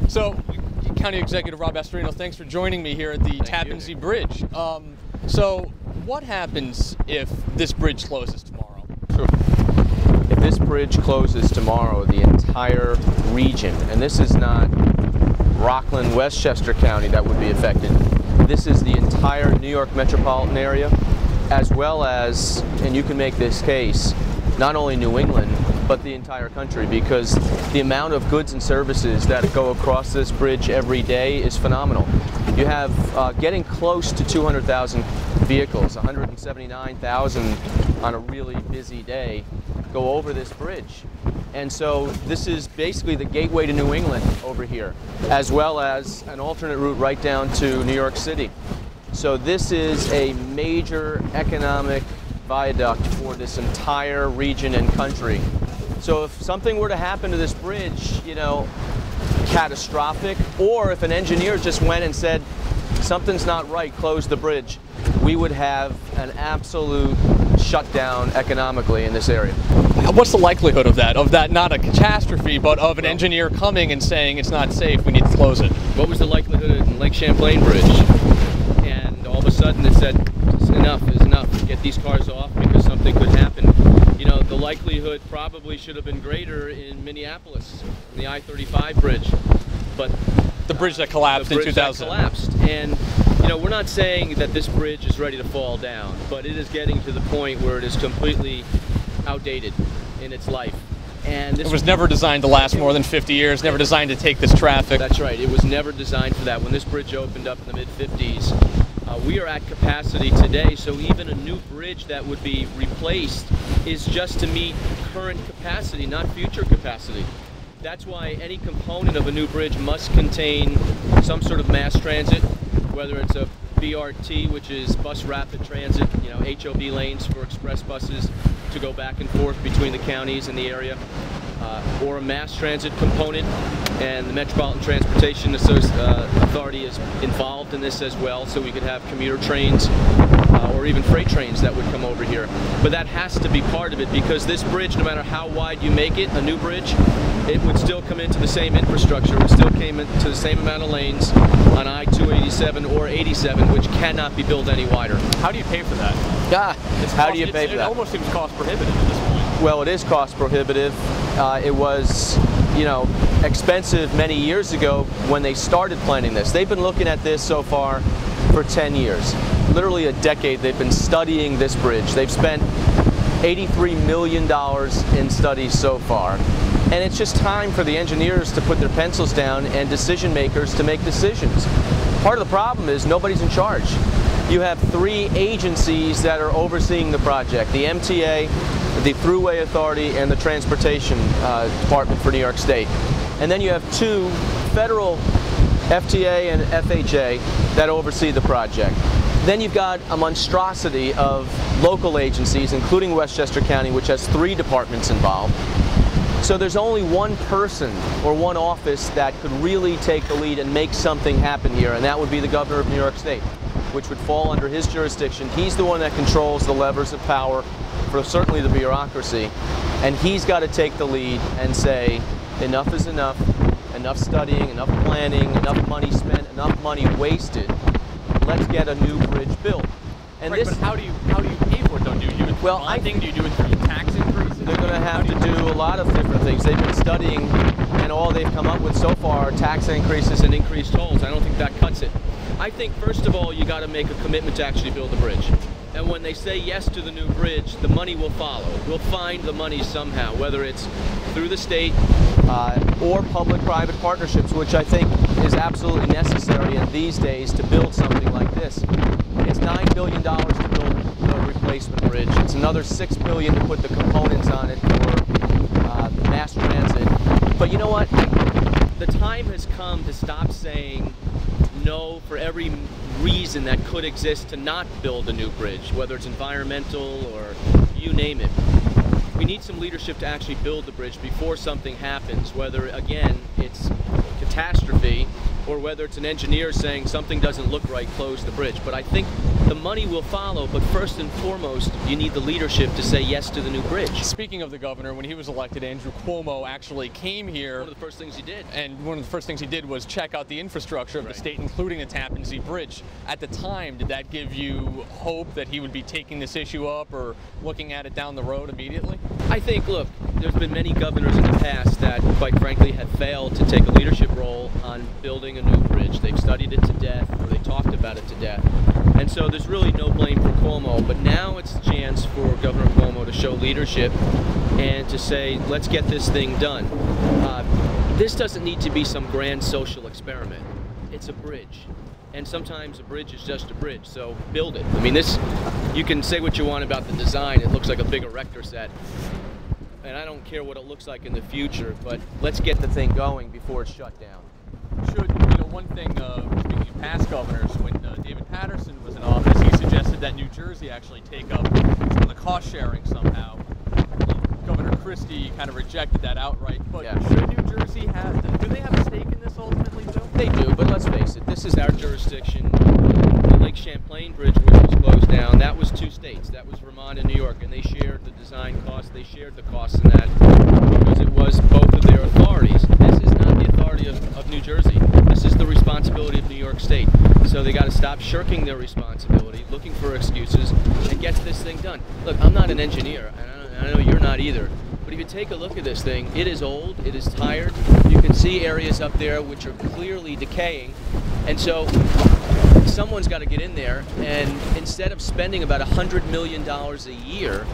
So, County Executive Rob Astorino, thanks for joining me here at the Tappan Zee Bridge. So, what happens if this bridge closes tomorrow? If this bridge closes tomorrow, the entire region, and this is not Rockland, Westchester County that would be affected, this is the entire New York metropolitan area, as well as, and you can make this case, not only New England, but the entire country, because the amount of goods and services that go across this bridge every day is phenomenal. You have getting close to 200,000 vehicles, 179,000 on a really busy day, go over this bridge. And so this is basically the gateway to New England over here, as well as an alternate route right down to New York City. So this is a major economic viaduct for this entire region and country. So if something were to happen to this bridge, you know, catastrophic, or if an engineer just went and said, something's not right, close the bridge, we would have an absolute shutdown economically in this area. What's the likelihood of that? Of that, not a catastrophe, but of an engineer coming and saying it's not safe, we need to close it? What was the likelihood in Lake Champlain Bridge? And all of a sudden it said, enough is enough, get these cars off because something could happen. You know, the likelihood probably should have been greater in Minneapolis, in the I-35 bridge. But the bridge that collapsed in 2000. Collapsed. And you know, we're not saying that this bridge is ready to fall down, but it is getting to the point where it is completely outdated in its life. And it was never designed to last more than 50 years, never designed to take this traffic. That's right, it was never designed for that. When this bridge opened up in the mid-50s, we are at capacity today, so even a new bridge that would be replaced is just to meet current capacity, not future capacity. That's why any component of a new bridge must contain some sort of mass transit, whether it's a BRT, which is bus rapid transit, you know, HOV lanes for express buses to go back and forth between the counties and the area, or a mass transit component, and the Metropolitan Transportation Authority is involved in this as well, so we could have commuter trains or even freight trains that would come over here. But that has to be part of it, because this bridge, no matter how wide you make it, a new bridge, it would still come into the same infrastructure, it would still come into the same amount of lanes on I-287 or 87, which cannot be built any wider. How do you pay for that? How do you pay for that? It almost seems cost prohibitive at this point. Well, it is cost prohibitive. It was, you know, expensive many years ago when they started planning this. They've been looking at this so far for 10 years. Literally a decade they've been studying this bridge. They've spent $83 million in studies so far. And it's just time for the engineers to put their pencils down and decision makers to make decisions. Part of the problem is nobody's in charge. You have three agencies that are overseeing the project: the MTA, the Thruway Authority, and the Transportation Department for New York State. And then you have two federal, FTA and FHA, that oversee the project. Then you've got a monstrosity of local agencies, including Westchester County, which has 3 departments involved. So there's only one person or one office that could really take the lead and make something happen here, and that would be the governor of New York State, which would fall under his jurisdiction. He's the one that controls the levers of power for certainly the bureaucracy, and he's got to take the lead and say, enough is enough, enough studying, enough planning, enough money spent, enough money wasted. Let's get a new bridge built. And right, but how do you pay for it though? Do you do it through bonding? Do you do it through tax increases? They're going to have to do a lot of different things. They've been studying, and all they've come up with so far are tax increases and increased tolls. I don't think that cuts it. I think first of all you got to make a commitment to actually build the bridge. And when they say yes to the new bridge, the money will follow. We'll find the money somehow, whether it's through the state or public-private partnerships, which I think is absolutely necessary in these days to build something like this. It's $9 billion to build the replacement bridge. It's another $6 billion to put the components on it for mass transit. But you know what? The time has come to stop saying no for every reason that could exist to not build a new bridge, whether it's environmental or you name it. We need some leadership to actually build the bridge before something happens, whether, again, it's catastrophe or whether it's an engineer saying something doesn't look right, close the bridge. But I think the money will follow, but first and foremost, you need the leadership to say yes to the new bridge. Speaking of the governor, when he was elected, Andrew Cuomo actually came here. One of the first things he did. And one of the first things he did was check out the infrastructure of the state, including the Tappan Zee Bridge. At the time, did that give you hope that he would be taking this issue up or looking at it down the road immediately? I think, look, there's been many governors in the past that, quite frankly, have failed to take a leadership role on building a new bridge. They've studied it to death, or they talked about it to death. And so there's really no blame for Cuomo, but now it's a chance for Governor Cuomo to show leadership and to say, let's get this thing done. This doesn't need to be some grand social experiment. It's a bridge. And sometimes a bridge is just a bridge, so build it. I mean, this, you can say what you want about the design. It looks like a big erector set. And I don't care what it looks like in the future, but let's get the thing going before it's shut down. Should, one thing, speaking of past governors, when David Patterson was in office, he suggested that New Jersey actually take up some of the cost sharing somehow. Governor Christie kind of rejected that outright, but should New Jersey have, do they have a stake in this ultimately, too? They do, but let's face it, this is our jurisdiction. The Lake Champlain Bridge, which was closed down, that was two states. That was Vermont and New York, and they shared the design costs. They shared the costs in that because it was both of their authorities. This is not the authority of New Jersey. This is the responsibility of New York State. So they got to stop shirking their responsibility, looking for excuses, and get this thing done. Look, I'm not an engineer, and I know you're not either. But if you take a look at this thing, it is old, it is tired. You can see areas up there which are clearly decaying. And so someone's got to get in there, and instead of spending about $100 million a year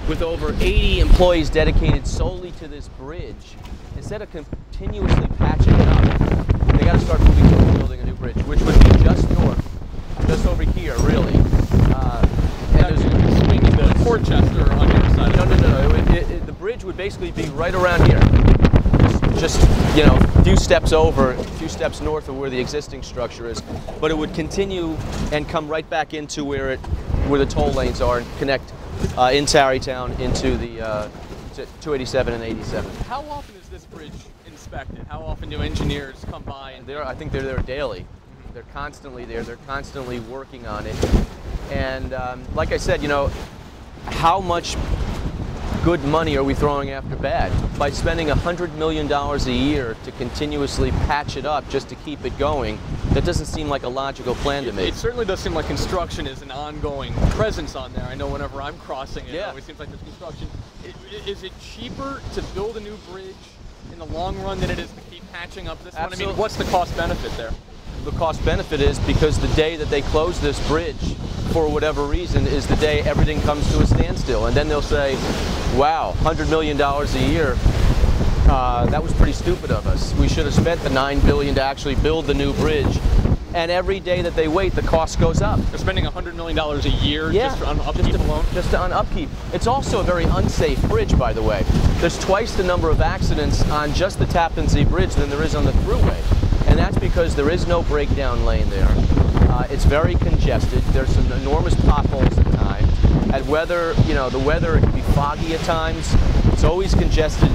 with over 80 employees dedicated solely to this bridge, instead of continuously patching it up, they got to start moving towards building a new bridge, which would be just north, just over here, really. And there's swinging the Portchester on the other side. No. The bridge would basically be right around here. Just a few steps over, a few steps north of where the existing structure is. But it would continue and come right back into where the toll lanes are and connect in Tarrytown into the 287 and 87. How often is this bridge inspected? How often do engineers come by? And I think they're there daily. They're constantly there. They're constantly working on it. And like I said, how much good money are we throwing after bad? By spending $100 million a year to continuously patch it up just to keep it going, that doesn't seem like a logical plan to me. It certainly does seem like construction is an ongoing presence on there. I know whenever I'm crossing it, it always seems like there's construction. Is it cheaper to build a new bridge in the long run than it is to keep patching up this one? I mean, what's the cost benefit there? The cost benefit is because the day that they close this bridge, for whatever reason, is the day everything comes to a standstill. And then they'll say, wow, $100 million a year, that was pretty stupid of us. We should have spent the $9 billion to actually build the new bridge. And every day that they wait, the cost goes up. They're spending $100 million a year just on upkeep alone? Just on upkeep. It's also a very unsafe bridge, by the way. There's twice the number of accidents on just the Tappan Zee Bridge than there is on the Thruway. And that's because there is no breakdown lane there. It's very congested. There's some enormous potholes at times. And weather, the weather, it can be foggy at times. It's always congested,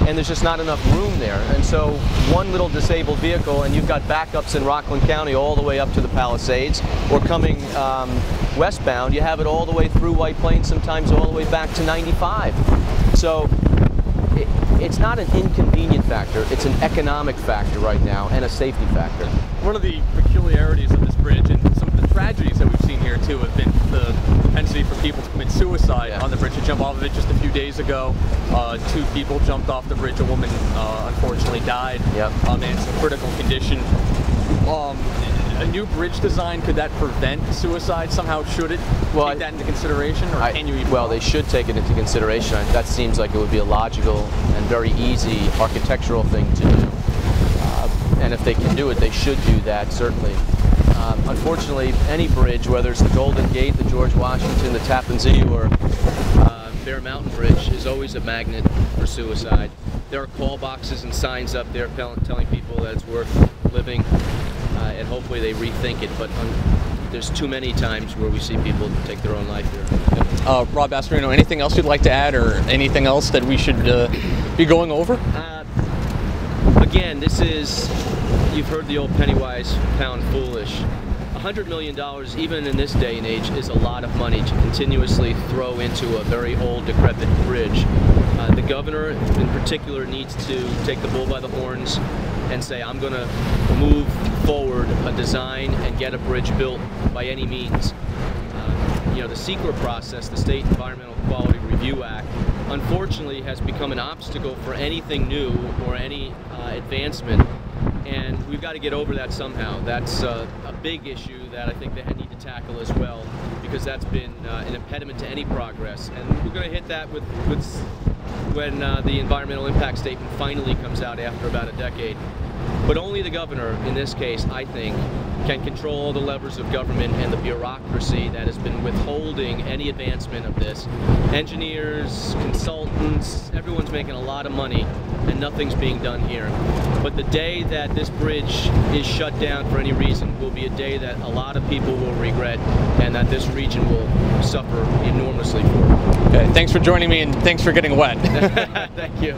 and there's just not enough room there. And so one little disabled vehicle, and you've got backups in Rockland County all the way up to the Palisades, or coming westbound, you have it all the way through White Plains, sometimes all the way back to 95. So it's not an inconvenient factor, it's an economic factor right now, and a safety factor. One of the peculiarities of this bridge, and some of the tragedies that we've seen here too, have been the propensity for people to commit suicide on the bridge, to jump off of it. Just a few days ago, 2 people jumped off the bridge. A woman unfortunately died in some critical condition. A new bridge design, could that prevent suicide somehow? Should it take that into consideration, or can you even? Well, they should take it into consideration. That seems like it would be a logical and very easy architectural thing to do. And if they can do it, they should do that, certainly. Unfortunately, any bridge, whether it's the Golden Gate, the George Washington, the Tappan Zee, or Bear Mountain Bridge, is always a magnet for suicide. There are call boxes and signs up there telling people that it's worth living, and hopefully they rethink it. But there's too many times where we see people take their own life here. Rob Astorino, anything else you'd like to add, or anything else that we should be going over? again, this is, you've heard the old penny wise, pound foolish. $100 million, even in this day and age, is a lot of money to continuously throw into a very old, decrepit bridge. The governor, in particular, needs to take the bull by the horns and say, I'm going to move forward a design and get a bridge built by any means. You know, the SEQRA process, the State Environmental Quality Review Act, unfortunately has become an obstacle for anything new or any advancement. And we've got to get over that somehow. That's a big issue that I think they need to tackle as well, because that's been an impediment to any progress. And we're going to hit that with when the environmental impact statement finally comes out after about a decade. But only the governor, in this case, I think, can control all the levers of government and the bureaucracy that has been withholding any advancement of this. Engineers, consultants, everyone's making a lot of money and nothing's being done here. But the day that this bridge is shut down for any reason will be a day that a lot of people will regret, and that this region will suffer enormously for. Okay, thanks for joining me, and thanks for getting wet. Thank you.